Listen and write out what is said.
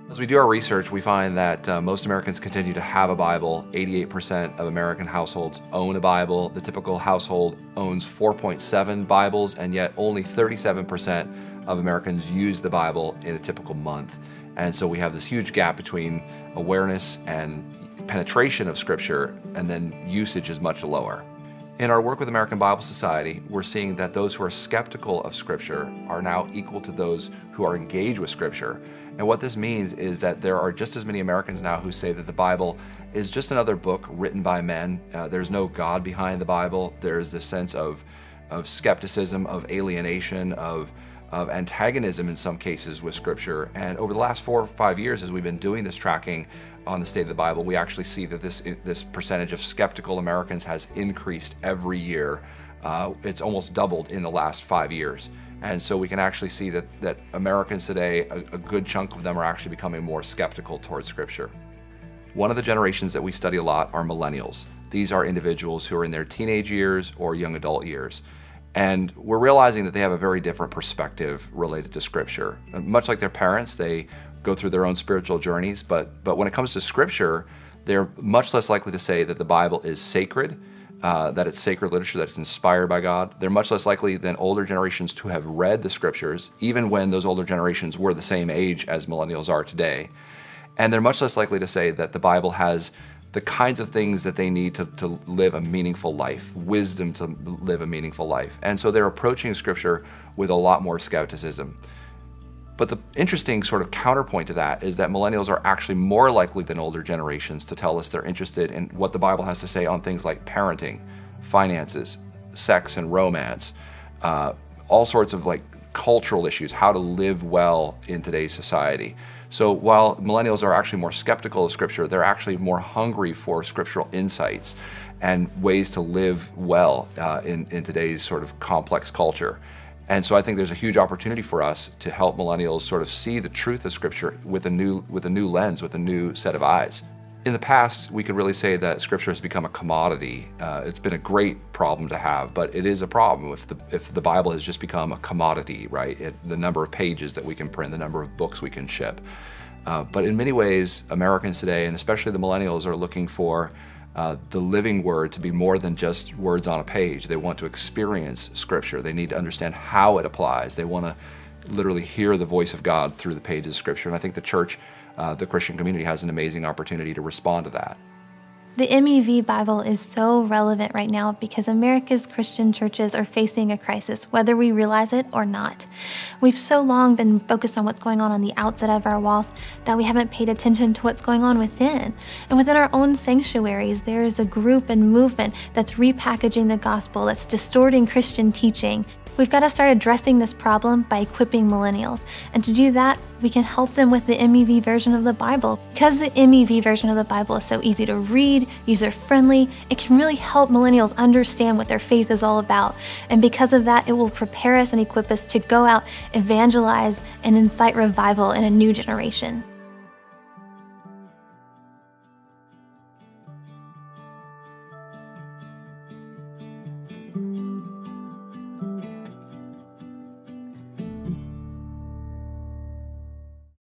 As we do our research, we find that most Americans continue to have a Bible. 88% of American households own a Bible. The typical household owns 4.7 Bibles, and yet only 37% of Americans use the Bible in a typical month. And so we have this huge gap between awareness and penetration of Scripture, and then usage is much lower. In our work with American Bible Society, we're seeing that those who are skeptical of Scripture are now equal to those who are engaged with Scripture. And what this means is that there are just as many Americans now who say that the Bible is just another book written by men. There's no God behind the Bible. There's this sense of skepticism, of alienation, of antagonism in some cases with Scripture. And over the last 4 or 5 years, as we've been doing this tracking on the state of the Bible, we actually see that this percentage of skeptical Americans has increased every year. It's almost doubled in the last 5 years. And so we can actually see that Americans today, a good chunk of them are actually becoming more skeptical towards Scripture. One of the generations that we study a lot are Millennials. These are individuals who are in their teenage years or young adult years. And we're realizing that they have a very different perspective related to Scripture. Much like their parents, they go through their own spiritual journeys, but when it comes to Scripture, they're much less likely to say that the Bible is sacred, that it's sacred literature, that it's inspired by God. They're much less likely than older generations to have read the Scriptures, even when those older generations were the same age as Millennials are today. And they're much less likely to say that the Bible has the kinds of things that they need to live a meaningful life, wisdom to live a meaningful life. And so they're approaching Scripture with a lot more skepticism. But the interesting sort of counterpoint to that is that Millennials are actually more likely than older generations to tell us they're interested in what the Bible has to say on things like parenting, finances, sex and romance, all sorts of like cultural issues, how to live well in today's society. So while Millennials are actually more skeptical of Scripture, they're actually more hungry for scriptural insights and ways to live well in today's sort of complex culture. And so I think there's a huge opportunity for us to help Millennials sort of see the truth of Scripture with a new lens, with a new set of eyes. In the past, we could really say that Scripture has become a commodity. It's been a great problem to have, but it is a problem if the Bible has just become a commodity, right? The number of pages that we can print, the number of books we can ship. But in many ways, Americans today, and especially the Millennials, are looking for the living word to be more than just words on a page. They want to experience Scripture. They need to understand how it applies. They want to literally hear the voice of God through the pages of Scripture. And I think the church, the Christian community, has an amazing opportunity to respond to that. The MEV Bible is so relevant right now because America's Christian churches are facing a crisis, whether we realize it or not. We've so long been focused on what's going on the outside of our walls that we haven't paid attention to what's going on within. And within our own sanctuaries, there is a group and movement that's repackaging the gospel, that's distorting Christian teaching. We've got to start addressing this problem by equipping Millennials. And to do that, we can help them with the MEV version of the Bible. Because the MEV version of the Bible is so easy to read, user-friendly, it can really help Millennials understand what their faith is all about. And because of that, it will prepare us and equip us to go out, evangelize, and incite revival in a new generation.